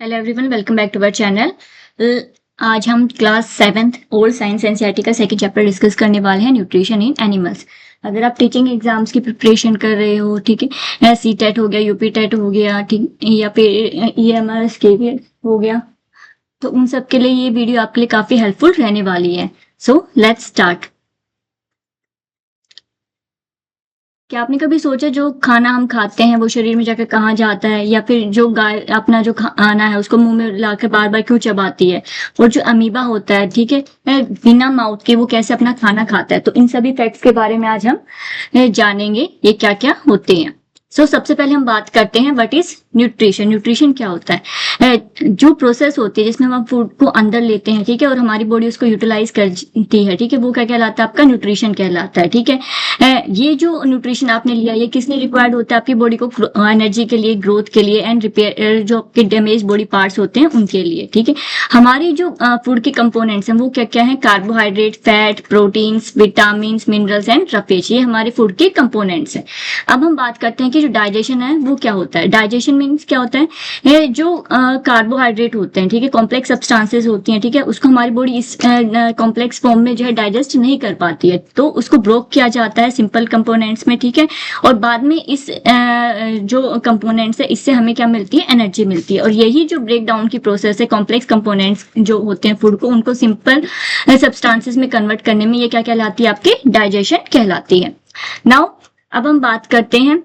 Hello everyone, welcome back to our channel. आज हम class 7th old science NCERT का second chapter discuss करने वाले हैं, न्यूट्रिशन इन एनिमल्स। अगर आप टीचिंग एग्जाम्स की प्रिपरेशन कर रहे हो, ठीक है, सी टेट हो गया, यूपी टेट हो गया, ठीक, या फिर ईएमआरएस के भी हो गया, तो उन सब के लिए ये वीडियो आपके लिए काफी हेल्पफुल रहने वाली है। So let's start. क्या आपने कभी सोचा जो खाना हम खाते हैं वो शरीर में जाकर कहाँ जाता है, या फिर जो गाय अपना जो खाना है उसको मुंह में लाकर बार बार क्यों चबाती है, और जो अमीबा होता है, ठीक है, बिना माउथ के वो कैसे अपना खाना खाता है। तो इन सभी फैक्ट्स के बारे में आज हम जानेंगे ये क्या क्या होते हैं। सबसे पहले हम बात करते हैं व्हाट इज न्यूट्रिशन। न्यूट्रिशन क्या होता है? जो प्रोसेस होती है जिसमें हम फूड को अंदर लेते हैं, ठीक है, और हमारी बॉडी उसको यूटिलाइज करती है, ठीक है, वो क्या कहलाता है? आपका न्यूट्रिशन कहलाता है, ठीक है। ये जो न्यूट्रिशन आपने लिया, ये किसने रिक्वायर्ड होता है? आपकी बॉडी को एनर्जी के लिए, ग्रोथ के लिए, एंड रिपेयर जो आपके डैमेज बॉडी पार्ट्स होते हैं उनके लिए, ठीक है। हमारी जो फूड के कंपोनेंट्स हैं वो क्या क्या है? Carbohydrate, fat, proteins, vitamin, minerals and roughage, ये हमारे फूड के कंपोनेंट्स हैं। अब हम बात करते हैं कि जो डाइजेशन है वो क्या होता है। डाइजेशन मीन्स क्या होता है? ये जो कार्बोहाइड्रेट होते हैं, ठीक है, कॉम्प्लेक्स सब्सटेंसेस होती हैं, ठीक है, उसको हमारी बॉडी इस कॉम्प्लेक्स फॉर्म में जो है डाइजेस्ट नहीं कर पाती है, तो उसको ब्रोक किया जाता है सिंपल कंपोनेंट्स में, ठीक है, और बाद में इस जो कंपोनेंट्स है इससे हमें क्या मिलती है? एनर्जी मिलती है। और यही जो ब्रेक डाउन की प्रोसेस है, कॉम्प्लेक्स कंपोनेंट्स जो होते हैं फूड को, उनको सिंपल सब्सटेंसेस में कन्वर्ट करने में ये क्या कहलाती है? आपकी डाइजेशन कहलाती है। नाउ अब हम बात करते हैं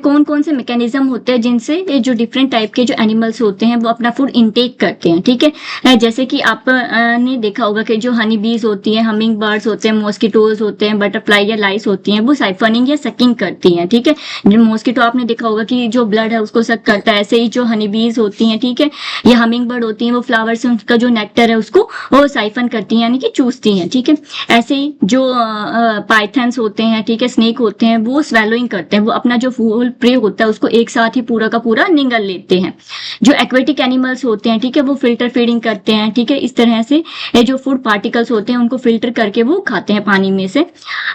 कौन कौन से मैकेनिज्म होते हैं जिनसे जो डिफरेंट टाइप के जो एनिमल्स होते हैं वो अपना फूड इनटेक करते हैं, ठीक है। जैसे कि आप ने देखा होगा कि जो हनी बीज होती हैं, हमिंग बर्ड्स होते हैं, मॉस्किटोज होते हैं, बटरफ्लाई या लाइस होती हैं, वो साइफनिंग या सकिंग करती हैं, ठीक है। जो मॉस्किटो आपने देखा होगा कि जो ब्लड है उसको सक करता है, ऐसे ही जो हनी बीज होती हैं, ठीक है, या हमिंग बर्ड होती हैं, वो फ्लावर से उनका जो नेक्टर है उसको वो साइफन करती हैं, यानी कि चूसती हैं, ठीक है। ऐसे ही जो पाइथन्स होते हैं, ठीक है, स्नेक होते हैं, वो स्वेलोइंग करते हैं, वो अपना जो प्रे होता है उसको एक साथ ही पूरा का पूरा निगल लेते हैं। जो एक्वेटिक एनिमल्स होते हैं, ठीक है, वो फिल्टर फीडिंग करते हैं, ठीक है, इस तरह से ये जो फूड पार्टिकल्स होते हैं उनको फिल्टर करके वो खाते हैं पानी में से।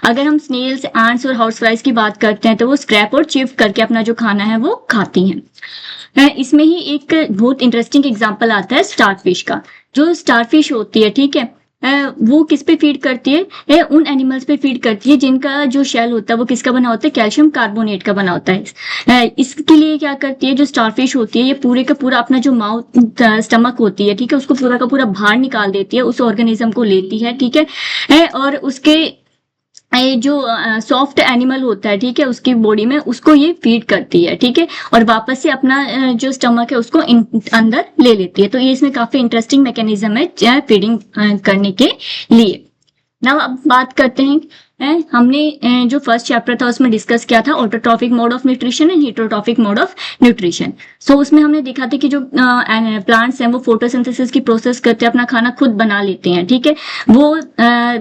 अगर हम स्नेल्स, एंट्स और हाउस फ्लाइज की बात करते हैं तो वो स्क्रैप और चिप करके अपना जो खाना है वो खाती हैं। इसमें ही एक बहुत इंटरेस्टिंग एग्जाम्पल आता है स्टारफिश का। जो स्टारफिश होती है, ठीक है, वो किस पे फीड करती है? उन एनिमल्स पे फीड करती है जिनका जो शेल होता है वो किसका बना होता है? कैल्शियम कार्बोनेट का बना होता है। इसके लिए क्या करती है जो स्टारफिश होती है, ये पूरे का पूरा अपना जो माउथ स्टमक होती है, ठीक है, उसको पूरा का पूरा बाहर निकाल देती है, उस ऑर्गेनिज्म को लेती है, ठीक है, और उसके ये जो सॉफ्ट एनिमल होता है, ठीक है, उसकी बॉडी में उसको ये फीड करती है, ठीक है, और वापस से अपना जो स्टमक है उसको अंदर ले लेती है। तो ये इसमें काफी इंटरेस्टिंग मैकेनिज्म है फीडिंग करने के लिए। ना अब बात करते हैं हमने जो फर्स्ट चैप्टर था उसमें डिस्कस किया था autotrophic mode of nutrition and heterotrophic mode of nutrition. उसमें हमने देखा था कि जो प्लांट्स हैं वो फोटोसिंथेसिस की प्रोसेस करते हैं, अपना खाना खुद बना लेते हैं, ठीक है, वो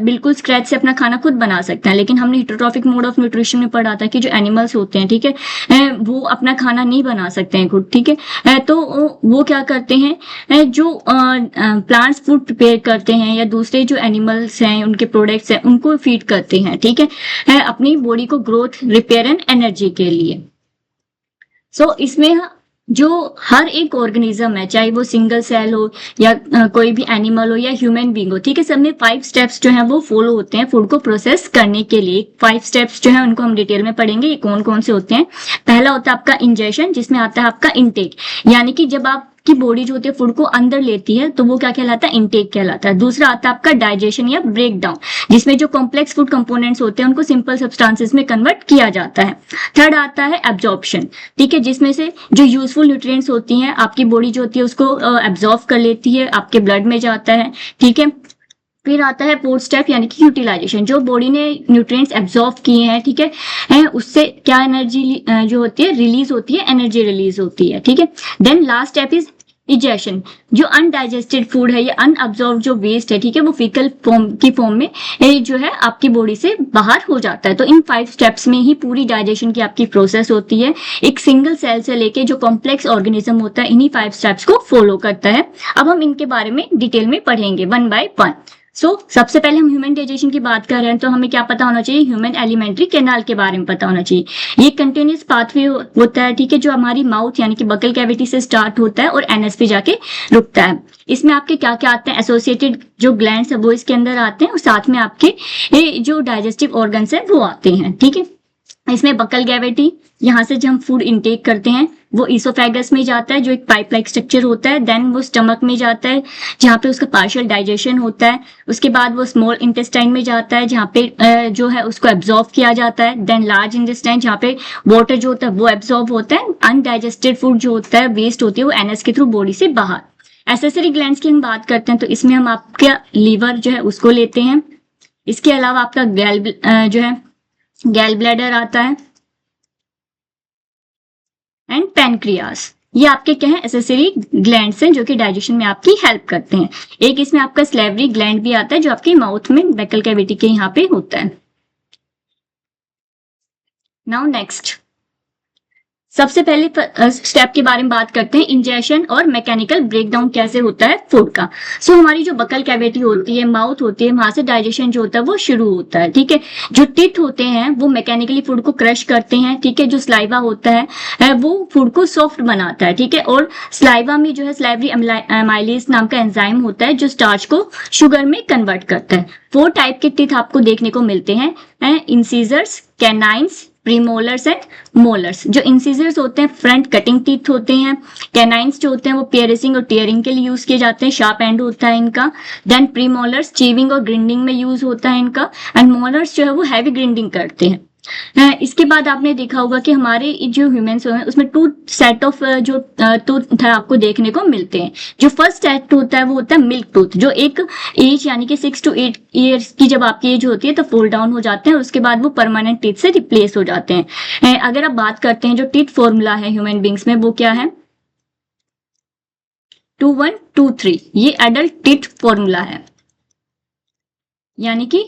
बिल्कुल स्क्रैच से अपना खाना खुद बना सकते हैं। लेकिन हमने हेटेरोट्रॉफिक मोड ऑफ न्यूट्रिशन में पढ़ा था कि जो एनिमल्स होते हैं, ठीक है, वो अपना खाना नहीं बना सकते हैं खुद, ठीक है, तो वो क्या करते हैं, जो प्लांट्स फूड प्रिपेयर करते हैं या दूसरे जो एनिमल्स हैं उनके प्रोडक्ट्स हैं उनको फीड करते हैं, ठीक है, अपनी बॉडी को ग्रोथ, रिपेयर एंड एनर्जी के लिए। इसमें जो हर एक ऑर्गेनिज्म है, चाहे वो सिंगल सेल हो या कोई भी एनिमल हो या ह्यूमन बीइंग हो, ठीक है, सब में 5 स्टेप्स जो हैं वो फॉलो होते हैं फूड को प्रोसेस करने के लिए। 5 स्टेप्स जो है उनको हम डिटेल में पढ़ेंगे, ये कौन कौन से होते हैं। पहला होता है आपका इंजेशन, जिसमें आता है आपका इनटेक, यानी कि जब आप की बॉडी जो होती है फूड को अंदर लेती है तो वो क्या कहलाता है? इनटेक कहलाता है। दूसरा आता है आपका डाइजेशन या ब्रेक डाउन, जिसमें जो कॉम्प्लेक्स फूड कंपोनेंट्स होते हैं उनको सिंपल सब्सटेंसेस में कन्वर्ट किया जाता है। थर्ड आता है एब्जॉर्प्शन, ठीक है, जिसमें से जो यूजफुल न्यूट्रिएंट्स होती हैं आपकी बॉडी जो होती है उसको एब्जॉर्ब कर लेती है, आपके ब्लड में जाता है, ठीक है। फिर आता है फोर्थ स्टेप, यानी कि यूटिलाइजेशन, जो बॉडी ने न्यूट्रिएंट्स एब्जॉर्ब किए हैं, ठीक है, उससे क्या एनर्जी जो होती है रिलीज होती है, एनर्जी रिलीज होती है, ठीक है। Then last step is egestion, जो अनडाइजेस्टेड फूड है या अनअब्जॉर्ब जो वेस्ट है, ठीक है, वो फीकल फॉर्म में जो है आपकी बॉडी से बाहर हो जाता है। तो इन 5 स्टेप्स में ही पूरी डाइजेशन की आपकी प्रोसेस होती है। एक सिंगल सेल से लेके जो कॉम्प्लेक्स ऑर्गेनिज्म होता है इन्हीं 5 स्टेप्स को फॉलो करता है। अब हम इनके बारे में डिटेल में पढ़ेंगे 1 by 1। सबसे पहले हम ह्यूमन डाइजेशन की बात कर रहे हैं तो हमें क्या पता होना चाहिए, ह्यूमन एलिमेंट्री कैनाल के बारे में पता होना चाहिए। ये कंटिन्यूस पाथवे होता है, ठीक है, जो हमारी माउथ यानी कि बकल कैविटी से स्टार्ट होता है और एनएस पे जाके रुकता है। इसमें आपके क्या क्या आते हैं, एसोसिएटेड जो ग्लैंड्स है वो इसके अंदर आते हैं और साथ में आपके ये जो डाइजेस्टिव ऑर्गन्स है वो आते हैं, ठीक है। इसमें बकल कैविटी, यहाँ से जब हम फूड इनटेक करते हैं वो इसोफेगस में जाता है जो एक पाइप लाइक स्ट्रक्चर होता है, देन वो स्टमक में जाता है जहाँ पे उसका पार्शियल डाइजेशन होता है, उसके बाद वो स्मॉल इंटेस्टाइन में जाता है जहाँ पे जो है उसको एब्जॉर्ब किया जाता है, देन लार्ज इंटेस्टाइन जहाँ पे वाटर जो होता है वो एब्जॉर्ब होता है, अनडाइजेस्टेड फूड जो होता है वेस्ट होती है वो एनएस के थ्रू बॉडी से बाहर। एसेसरी ग्लैंड्स की हम बात करते हैं तो इसमें हम आपका लीवर जो है उसको लेते हैं, इसके अलावा आपका जो है गैल ब्लैडर आता है एंड पैनक्रियास। ये आपके क्या है, एसेसरी ग्लैंड्स हैं जो कि डाइजेशन में आपकी हेल्प करते हैं। एक इसमें आपका स्लेवरी ग्लैंड भी आता है जो आपके माउथ में बकल कैविटी के यहाँ पे होता है। नाउ नेक्स्ट, सबसे पहले स्टेप के बारे में बात करते हैं, इंजेशन और मैकेनिकल ब्रेकडाउन कैसे होता है फूड का। हमारी जो बकल कैविटी होती है, माउथ होती है, वहां से डाइजेशन जो होता है वो शुरू होता है, ठीक है। जो टीथ होते हैं वो मैकेनिकली फूड को क्रश करते हैं, ठीक है। जो स्लाइवा होता है वो फूड को सॉफ्ट बनाता है, ठीक है। और स्लाइवा में जो है स्लाइवरी अमाइलेज नाम का एंजाइम होता है जो स्टार्च को शुगर में कन्वर्ट करता है। 4 टाइप के टीथ आपको देखने को मिलते हैं, incisors, canines, premolars and molars. जो इंसिजर्स होते हैं फ्रंट कटिंग टीथ होते हैं, कैनाइन्स जो होते हैं वो पियरिंग और टीयरिंग के लिए यूज किए जाते हैं, शार्प एंड होता है इनका। देन प्रीमोलर्स चीविंग और ग्रिंडिंग में यूज होता है इनका, एंड मोलर्स जो है वो हैवी ग्रिंडिंग करते हैं। इसके बाद आपने देखा होगा कि हमारे जो ह्यूमंस हैं उसमें 2 सेट ऑफ जो टूथ आपको देखने को मिलते हैं। जो फर्स्ट सेट होता है वो होता है मिल्क टूथ, जो एक एज यानी कि 6 to 8 ईयर्स की जब आपकी एज होती है तो फॉल डाउन हो जाते हैं और उसके बाद वो परमानेंट टीथ से रिप्लेस हो जाते हैं। अगर आप बात करते हैं जो टीथ फॉर्मूला है ह्यूमन बींग्स में वो क्या है, 2 1 2 3, ये एडल्ट टीथ फॉर्मूला है, यानी कि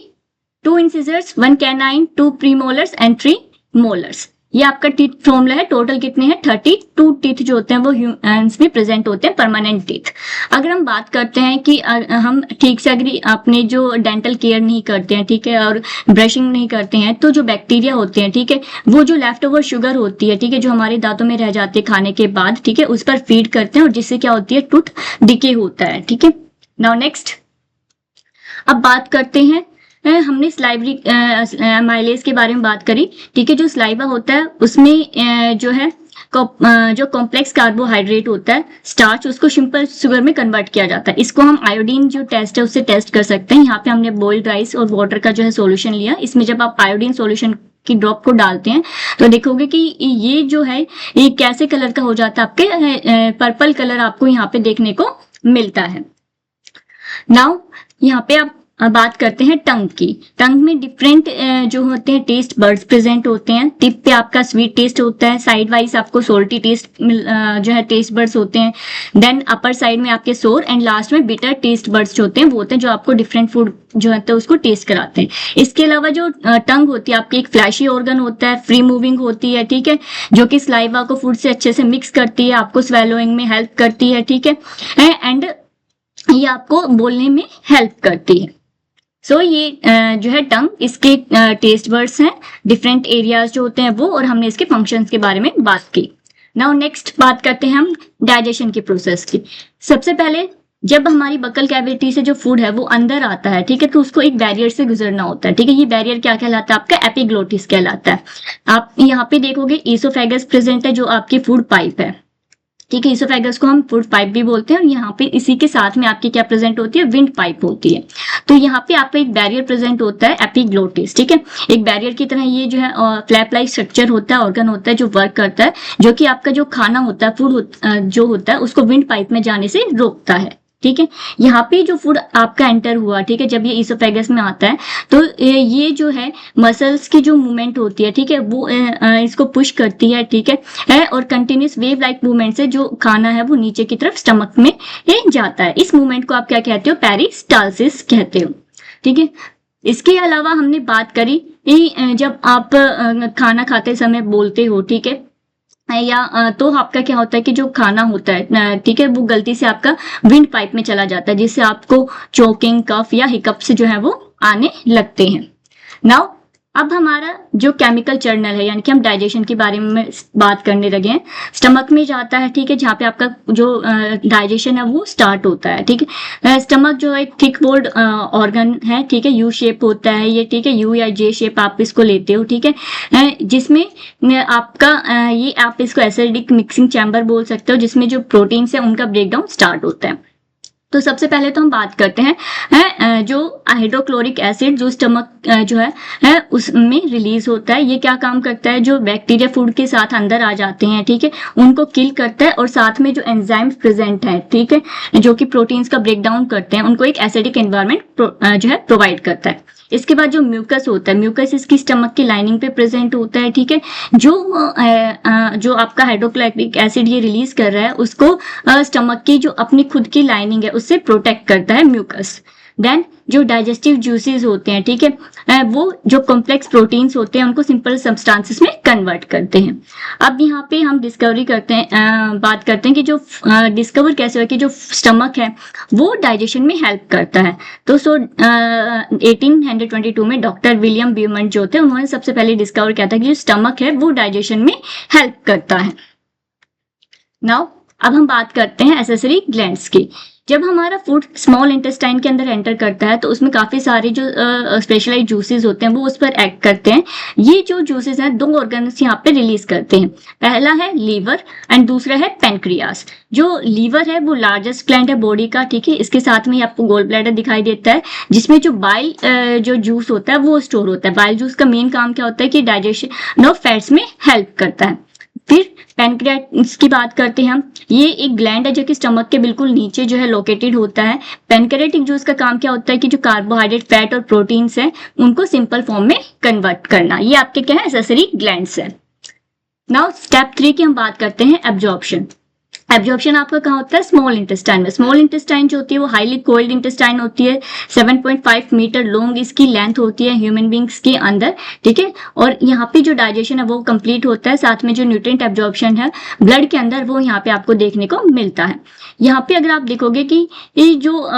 2 incisors, 1 canine, 2 premolars and 3 molars. ये आपका टीथ फॉर्मूला है। टोटल कितने हैं, 32 टीथ जो होते हैं वो ह्यूमंस में प्रेजेंट होते हैं, परमानेंट टीथ। अगर हम बात करते हैं कि हम ठीक से अगर अपने जो डेंटल केयर नहीं करते हैं, ठीक है, और ब्रशिंग नहीं करते हैं तो जो बैक्टीरिया होते हैं, ठीक है, वो जो लेफ्ट ओवर शुगर होती है, ठीक है, जो हमारे दांतों में रह जाते हैं खाने के बाद, ठीक है, उस पर फीड करते हैं और जिससे क्या होती है, टूथ डिके होता है, ठीक है। नाउ नेक्स्ट, अब बात करते हैं, हमने स्लाइवरी माइलेज के बारे में बात करी, ठीक है। जो स्लाइवा होता है उसमें जो है जो कॉम्प्लेक्स कार्बोहाइड्रेट होता है स्टार्च, उसको सिंपल शुगर में कन्वर्ट किया जाता है। इसको हम आयोडीन जो टेस्ट है उससे टेस्ट कर सकते हैं। यहाँ पे हमने बॉइल्ड राइस और वाटर का जो है सॉल्यूशन लिया, इसमें जब आप आयोडीन सॉल्यूशन की ड्रॉप को डालते हैं तो देखोगे कि ये जो है ये कैसे कलर का हो जाता है, आपके पर्पल कलर आपको यहाँ पे देखने को मिलता है। नाउ यहाँ पे आप बात करते हैं टंग की। टंग में डिफरेंट जो होते हैं टेस्ट बर्ड्स प्रेजेंट होते हैं। टिप पे आपका स्वीट टेस्ट होता है, साइड वाइज आपको सोल्टी टेस्ट जो है टेस्ट बर्ड्स होते हैं, देन अपर साइड में आपके सोर, एंड लास्ट में बिटर टेस्ट बर्ड्स जो होते हैं वो होते हैं जो आपको डिफरेंट फूड जो है तो उसको टेस्ट कराते हैं। इसके अलावा जो टंग होती है आपकी एक फ्लैशी ऑर्गन होता है, फ्री मूविंग होती है, ठीक है, जो कि स्लाइवा को फूड से अच्छे से मिक्स करती है, आपको स्वेलोइंग में हेल्प करती है, ठीक है, एंड ये आपको बोलने में हेल्प करती है। ये जो है टंग, इसके टेस्ट बर्ड्स हैं, डिफरेंट एरियाज जो होते हैं वो, और हमने इसके फंक्शंस के बारे में बात की। नाउ नेक्स्ट बात करते हैं हम डाइजेशन की प्रोसेस की। सबसे पहले जब हमारी बकल कैविटी से जो फूड है वो अंदर आता है, ठीक है, तो उसको एक बैरियर से गुजरना होता है, ठीक है। ये बैरियर क्या कहलाता है, आपका एपिग्लोटिस कहलाता है। आप यहाँ पे देखोगे ईसोफेगस प्रेजेंट है जो आपकी फूड पाइप है, ठीक है। ईसोफेगस को हम फूड पाइप भी बोलते हैं, और यहाँ पे इसी के साथ में आपकी क्या प्रेजेंट होती है, विंड पाइप होती है। तो यहाँ पे आपका एक बैरियर प्रेजेंट होता है, एपिग्लोटिस, ठीक है। एक बैरियर की तरह ये जो है फ्लैप लाइक स्ट्रक्चर होता है, ऑर्गन होता है जो वर्क करता है, जो कि आपका जो खाना होता है, फूड जो होता है उसको विंड पाइप में जाने से रोकता है, ठीक है। यहाँ पे जो फूड आपका एंटर हुआ, ठीक है, जब ये ईसोफेगस में आता है तो ये जो है मसल्स की जो मूवमेंट होती है, ठीक है, वो इसको पुश करती है, ठीक है, और कंटिन्यूस वेव लाइक मूवमेंट से जो खाना है वो नीचे की तरफ स्टमक में जाता है। इस मूवमेंट को आप क्या कहते हो, पेरिस्टालसिस कहते हो, ठीक है। इसके अलावा हमने बात करी जब आप खाना खाते समय बोलते हो, ठीक है, या तो आपका क्या होता है कि जो खाना होता है, ठीक है, वो गलती से आपका विंड पाइप में चला जाता है, जिससे आपको चोकिंग, कफ या हिकअप्स जो है वो आने लगते हैं। नाउ अब हमारा जो केमिकल जर्नल है, यानी कि हम डाइजेशन के बारे में बात करने लगे हैं। स्टमक में जाता है, ठीक है, जहाँ पे आपका जो डाइजेशन है वो स्टार्ट होता है, ठीक है। स्टमक जो एक थिक वॉल्ड ऑर्गन है, ठीक है, यू शेप होता है ये, ठीक है, यू या जे शेप आप इसको लेते हो, ठीक है, जिसमें आपका ये आप इसको एसिडिक मिक्सिंग चैम्बर बोल सकते हो, जिसमें जो प्रोटीन्स है उनका ब्रेकडाउन स्टार्ट होता है। तो सबसे पहले तो हम बात करते हैं जो हाइड्रोक्लोरिक एसिड जो स्टमक जो है उसमें रिलीज होता है। ये क्या काम करता है, जो बैक्टीरिया फूड के साथ अंदर आ जाते हैं, ठीक है, उनको किल करता है, और साथ में जो एंजाइम्स प्रेजेंट है, ठीक है, जो कि प्रोटीन्स का ब्रेकडाउन करते हैं, उनको एक एसिडिक एनवायरनमेंट जो है प्रोवाइड करता है। इसके बाद जो म्यूकस होता है, म्यूकस इसकी स्टमक की लाइनिंग पे प्रेजेंट होता है, ठीक है, जो आपका हाइड्रोक्लोरिक एसिड ये रिलीज कर रहा है उसको स्टमक की जो अपनी खुद की लाइनिंग है उससे प्रोटेक्ट करता है म्यूकस। देन जो डाइजेस्टिव जूसेस होते हैं, ठीक है, वो जो कॉम्प्लेक्स प्रोटीन्स होते हैं उनको सिंपल सब्सटेंसेस में कन्वर्ट करते हैं। अब यहाँ पे हम डिस्कवरी करते हैं, बात करते हैं कि जो डिस्कवर कैसे हुआ कि जो स्टमक है वो डाइजेशन में हेल्प करता है। तो 1822 में डॉक्टर विलियम ब्यूमंट जो थे उन्होंने सबसे पहले डिस्कवर किया था कि जो स्टमक है वो डाइजेशन में हेल्प करता है। नाउ अब हम बात करते हैं एसेसरी ग्लैंड्स की। जब हमारा फूड स्मॉल इंटेस्टाइन के अंदर एंटर करता है तो उसमें काफी सारे जो स्पेशलाइज्ड जूसेस होते हैं वो उस पर एक्ट करते हैं। ये जो जूसेस हैं 2 ऑर्गन्स यहाँ पे रिलीज करते हैं। पहला है लीवर एंड दूसरा है पेनक्रियास। जो लीवर है वो लार्जेस्ट ग्लैंड है बॉडी का, ठीक है, इसके साथ में आपको गोल ब्लैडर दिखाई देता है, जिसमें जो बाइल जो जूस होता है वो स्टोर होता है। बाइल जूस का मेन काम क्या होता है कि डाइजेशन ऑफ फैट्स में हेल्प करता है। फिर पेनक्रियास की बात करते हैं हम। ये एक ग्लैंड है जो कि स्टमक के बिल्कुल नीचे जो है लोकेटेड होता है। पेनक्रियाटिक जूस का काम क्या होता है कि जो कार्बोहाइड्रेट, फैट और प्रोटीन्स हैं उनको सिंपल फॉर्म में कन्वर्ट करना। ये आपके क्या है, एसेसरी ग्लैंड्स है। नाउ स्टेप 3 की हम बात करते हैं एब्जॉर्प्शन। एब्जॉर्प्शन आपका कहाँ होता है, स्मॉल इंटेस्टाइन में। स्मॉल इंटेस्टाइन जो होती है वो हाईली कोल्ड इंटेस्टाइन होती है। 7.5 मीटर लॉन्ग इसकी लेंथ होती है ह्यूमन बींग्स के अंदर, ठीक है, और यहाँ पे जो डाइजेशन है वो कंप्लीट होता है। साथ में जो न्यूट्रिएंट एब्जॉर्प्शन है ब्लड के अंदर वो यहाँ पे आपको देखने को मिलता है। यहाँ पे अगर आप देखोगे कि ये जो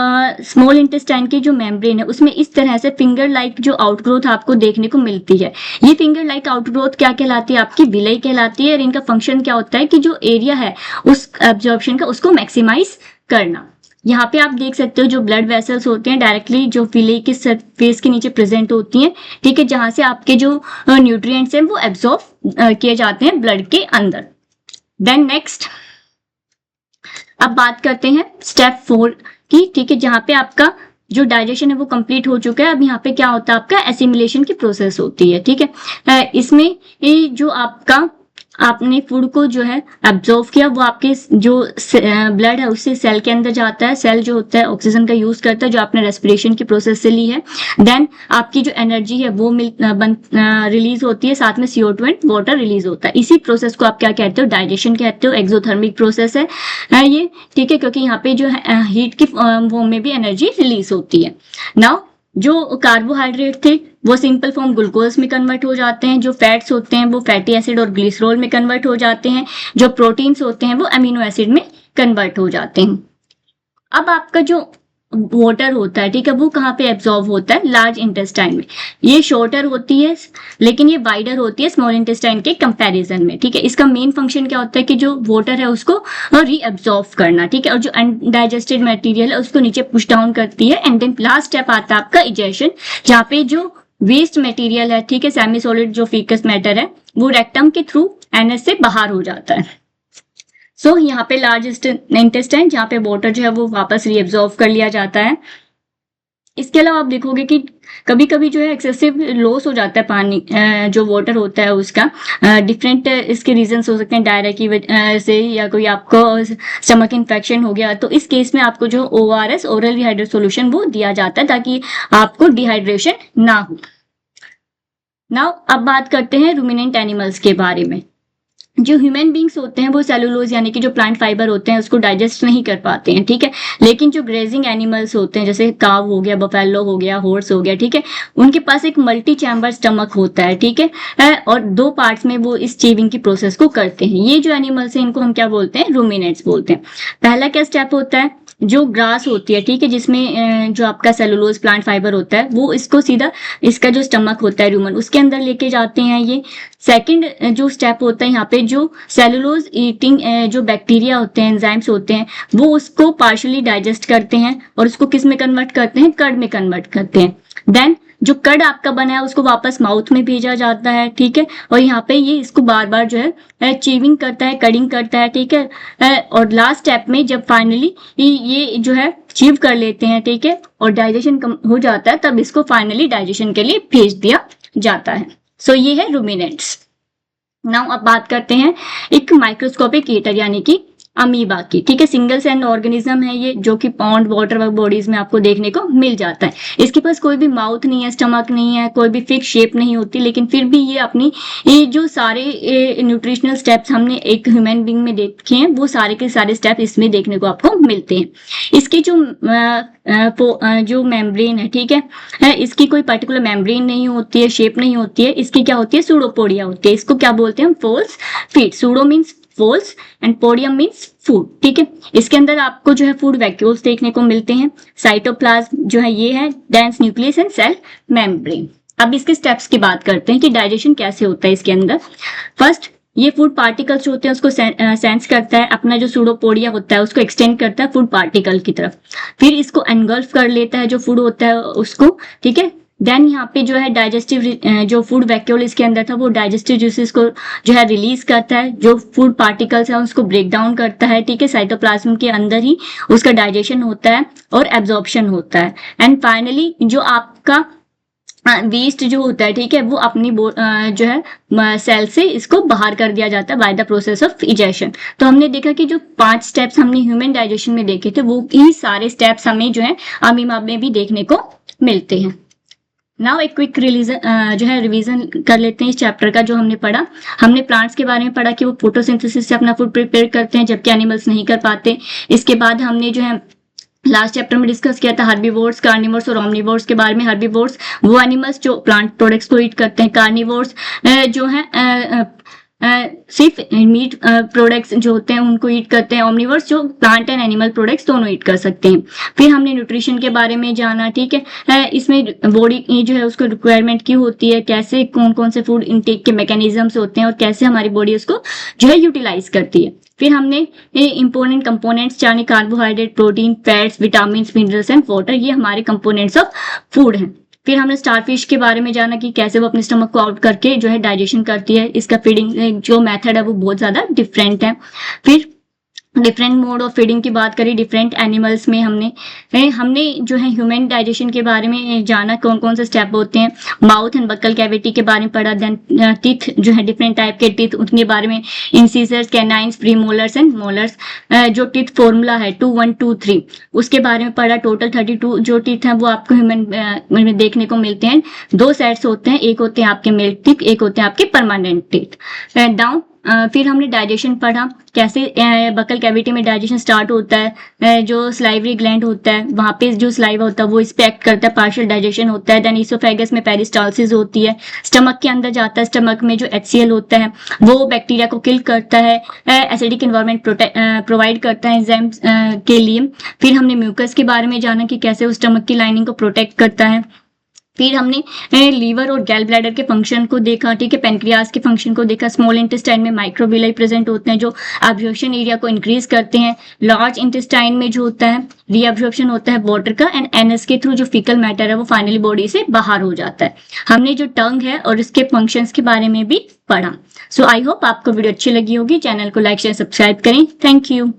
स्मॉल इंटेस्टाइन की जो मेम्ब्रेन है उसमें इस तरह से फिंगर लाइक जो आउटग्रोथ आपको देखने को मिलती है। ये फिंगर लाइक आउटग्रोथ क्या कहलाती है, आपकी विलाई कहलाती है। और इनका फंक्शन क्या होता है कि जो एरिया है उस एब्जॉर्प्शन का उसको मैक्सिमाइज करना। यहाँ पे आप देख सकते हो जो ब्लड वेसल्स होते हैं डायरेक्टली जो विलाई के सरफेस के नीचे प्रेजेंट होती हैं, ठीक है, जहां से आपके जो न्यूट्रिएंट्स हैं वो एब्जॉर्ब किए जाते हैं ब्लड के अंदर। देन नेक्स्ट अब बात करते हैं स्टेप 4 की, ठीक है, जहाँ पे आपका जो डाइजेशन है वो कंप्लीट हो चुका है। अब यहाँ पे क्या होता है, आपका एसिमिलेशन की प्रोसेस होती है, ठीक है। इसमें ये जो आपका आपने फूड को जो है एब्जॉर्व किया वो आपके जो ब्लड है उससे सेल के अंदर जाता है। सेल जो होता है ऑक्सीजन का यूज करता है जो आपने रेस्पिरेशन की प्रोसेस से ली है। देन आपकी जो एनर्जी है वो रिलीज होती है, साथ में CO2 एंड वाटर रिलीज होता है। इसी प्रोसेस को आप क्या कहते हो, डाइजेशन कहते हो। एक्सोथर्मिक प्रोसेस है ये, ठीक है, क्योंकि यहाँ पे जो है हीट की फॉर्म में भी एनर्जी रिलीज होती है। नाउ जो कार्बोहाइड्रेट थे वो सिंपल फॉर्म ग्लूकोज में कन्वर्ट हो जाते हैं। जो फैट्स होते हैं वो फैटी एसिड और ग्लिसरॉल में कन्वर्ट हो जाते हैं। जो प्रोटीन्स होते हैं वो अमीनो एसिड में कन्वर्ट हो जाते हैं। अब आपका जो वाटर होता है, ठीक है, वो कहाँ पे एब्जॉर्ब होता है, लार्ज इंटेस्टाइन में। ये शॉर्टर होती है लेकिन ये वाइडर होती है स्मॉल इंटेस्टाइन के कंपैरिजन में, ठीक है। इसका मेन फंक्शन क्या होता है कि जो वाटर है उसको रीअब्जॉर्ब करना, ठीक है, और जो अनडाइजेस्टेड मटेरियल है उसको नीचे पुश डाउन करती है। एंड देन लास्ट स्टेप आता है आपका इजेशन, जहाँ पे जो वेस्ट मटेरियल है, ठीक है, सेमी सॉलिड जो फीकस मैटर है वो रेक्टम के थ्रू एनएस से बाहर हो जाता है। सो यहाँ पे लार्ज इंटेस्टाइन जहाँ पे वाटर जो है वो वापस रीअब्जॉर्ब कर लिया जाता है। इसके अलावा आप देखोगे कि कभी कभी जो है एक्सेसिव लॉस हो जाता है पानी, जो वाटर होता है उसका। डिफरेंट इसके रीजंस हो सकते हैं, डायरिया की वजह से या कोई आपको स्टमक इन्फेक्शन हो गया, तो इस केस में आपको जो ORS ओरल रिहाइड्रेट सॉल्यूशन वो दिया जाता है ताकि आपको डिहाइड्रेशन ना हो। नाउ अब बात करते हैं रूमिनेंट एनिमल्स के बारे में। जो ह्यूमन बींग्स होते हैं वो सेलुलोज यानी कि जो प्लांट फाइबर होते हैं उसको डाइजेस्ट नहीं कर पाते हैं, ठीक है। लेकिन जो ग्रेजिंग एनिमल्स होते हैं जैसे काव हो गया, बफेलो हो गया, हॉर्स हो गया, ठीक है, उनके पास एक मल्टी चैम्बर स्टमक होता है, ठीक है, और 2 पार्ट्स में वो इस चीविंग की प्रोसेस को करते हैं। ये जो एनिमल्स हैं इनको हम क्या बोलते हैं, रूमिनेंट्स बोलते हैं। पहला क्या स्टेप होता है, जो ग्रास होती है, ठीक है, जिसमें जो आपका सेलुलोज प्लांट फाइबर होता है वो इसको सीधा इसका जो स्टमक होता है रूमन उसके अंदर लेके जाते हैं ये। सेकंड जो स्टेप होता है यहाँ पे, जो सेलुलोज ईटिंग जो बैक्टीरिया होते हैं, एंजाइम्स होते हैं, वो उसको पार्शियली डाइजेस्ट करते हैं और उसको किस में कन्वर्ट करते हैं, कर्ड में कन्वर्ट करते हैं। देन जो कर्ड आपका बना है उसको वापस माउथ में भेजा जाता है, ठीक है, और यहाँ पे ये इसको बार बार जो है चीविंग करता है, कडिंग करता है, ठीक है, और लास्ट स्टेप में जब फाइनली ये जो है चीव कर लेते हैं, ठीक है, और डाइजेशन हो जाता है तब इसको फाइनली डाइजेशन के लिए भेज दिया जाता है। सो ये है रूमिनेंट्स। नाउ अब बात करते हैं एक माइक्रोस्कोपिक ईटर यानी कि अमीबा की, ठीक है। सिंगल सेल ऑर्गेनिज्म है ये, जो कि पॉन्ड वाटर बॉडीज में आपको देखने को मिल जाता है। इसके पास कोई भी माउथ नहीं है, स्टमक नहीं है, कोई भी फिक्स शेप नहीं होती, लेकिन फिर भी ये अपनी ये जो सारे न्यूट्रिशनल स्टेप्स हमने एक ह्यूमन बीइंग में देखे हैं वो सारे के सारे स्टेप इसमें देखने को आपको मिलते हैं। इसकी जो मेम्ब्रेन है, ठीक है, इसकी कोई पर्टिकुलर मेम्ब्रेन नहीं होती है, शेप नहीं होती है। इसकी क्या होती है, सूडोपोडिया होती है। इसको क्या बोलते हैं हम, false feet. Pseudo means false and podium means food, ठीक है। इसके अंदर आपको जो है फूड वैक्यूल्स देखने को मिलते हैं। साइटोप्लाज्म जो है ये है, dense nucleus and cell membrane. अब इसके स्टेप्स की बात करते हैं कि डाइजेशन कैसे होता है इसके अंदर। फर्स्ट, ये फूड पार्टिकल्स होते हैं उसको सेंस करता है, अपना जो सूडोपोडिया होता है उसको एक्सटेंड करता है फूड पार्टिकल की तरफ, फिर इसको एनगल्फ कर लेता है जो फूड होता है उसको, ठीक है। देन यहाँ पे जो है डाइजेस्टिव जो फूड वैक्यूल इसके अंदर था वो डाइजेस्टिव जूसेस को जो है रिलीज करता है, जो फूड पार्टिकल्स है उसको ब्रेक डाउन करता है, ठीक है। साइटोप्लाज्म के अंदर ही उसका डाइजेशन होता है और एब्जॉर्प्शन होता है। एंड फाइनली जो आपका वेस्ट जो होता है, ठीक है, वो अपनी जो है सेल से इसको बाहर कर दिया जाता है by the process of egestion. तो हमने देखा कि जो 5 स्टेप्स हमने ह्यूमन डाइजेशन में देखे थे वो ही सारे स्टेप्स हमें जो है अमीबा में भी देखने को मिलते हैं। नाउ एक क्विक जो है रिवीजन कर लेते हैं इस चैप्टर का जो हमने पढ़ा। हमने प्लांट्स के बारे में पढ़ा कि वो फोटोसिंथेसिस से अपना फूड प्रिपेयर करते हैं जबकि एनिमल्स नहीं कर पाते। इसके बाद हमने जो है लास्ट चैप्टर में डिस्कस किया था हर्बीवोर्स, कार्निवोर्स और ओमनिवोर्स के बारे में। हर्बीवोर्स वो एनिमल्स जो प्लांट प्रोडक्ट्स को ईट करते हैं, कार्निवोर्स जो है सिर्फ मीट प्रोडक्ट्स जो होते हैं उनको ईट करते हैं, ओमनिवर्स जो प्लांट एंड एनिमल प्रोडक्ट्स दोनों ईट कर सकते हैं। फिर हमने न्यूट्रिशन के बारे में जाना, ठीक है, इसमें बॉडी जो है उसको रिक्वायरमेंट क्यों होती है, कैसे कौन कौन से फूड इनटेक के मैकेनिज्म्स होते हैं और कैसे हमारी बॉडी उसको जो है यूटिलाइज करती है। फिर हमने इंपॉर्टेंट कंपोनेंट्स यानी carbohydrate, protein, fats, vitamin, minerals and water, ये हमारे कंपोनेंट्स ऑफ फूड हैं। फिर हमने स्टारफिश के बारे में जाना कि कैसे वो अपने स्टमक को आउट करके जो है डाइजेशन करती है। इसका फीडिंग जो मेथड है वो बहुत ज्यादा डिफरेंट है। फिर डिफरेंट मोड ऑफ फीडिंग की बात करी डिफरेंट एनिमल्स में। हमने जो है ह्यूमन डाइजेशन के बारे में जाना, कौन कौन से स्टेप होते हैं, माउथ एंड बक्कल कैविटी के बारे में पढ़ा। देन टीथ जो है डिफरेंट टाइप के टीथ उनके बारे में, incisors, canines, premolars and molars. जो टीथ फॉर्मूला है 2 1 2 3 उसके बारे में पढ़ा। टोटल 32 जो टीथ हैं वो आपको ह्यूमन में देखने को मिलते हैं। 2 सेट्स होते हैं, एक होते हैं आपके मिल्क टीथ, एक होते हैं आपके परमानेंट टीथ। डाउन फिर हमने डाइजेशन पढ़ा, कैसे बकल कैविटी में डाइजेशन स्टार्ट होता है। जो स्लाइवरी ग्लैंड होता है वहां पे जो स्लाइवा होता है वो इस पे एक्ट करता है, पार्शियल डाइजेशन होता है। देन इसोफेगस में पेरिस्टाल्सिस होती है, स्टमक के अंदर जाता है, स्टमक में जो HCl होता है वो बैक्टीरिया को किल करता है, एसिडिक एनवायरनमेंट प्रोवाइड करता है एंजाइम्स के लिए। फिर हमने म्यूकस के बारे में जाना कि कैसे वो स्टमक की लाइनिंग को प्रोटेक्ट करता है। फिर हमने लीवर और गैल ब्लैडर के फंक्शन को देखा, ठीक है, पेनक्रियास के फंक्शन को देखा। स्मॉल इंटेस्टाइन में माइक्रोविलाई प्रेजेंट होते हैं जो एब्जॉर्प्शन एरिया को इंक्रीज करते हैं। लार्ज इंटेस्टाइन में जो होता है रीअब्जॉर्प्शन होता है वाटर का, एंड एनएस के थ्रू जो फीकल मैटर है वो फाइनली बॉडी से बाहर हो जाता है। हमने जो टंग है और इसके फंक्शंस के बारे में भी पढ़ा। सो आई होप आपको वीडियो अच्छी लगी होगी। चैनल को लाइक शेयर सब्सक्राइब करें। Thank you.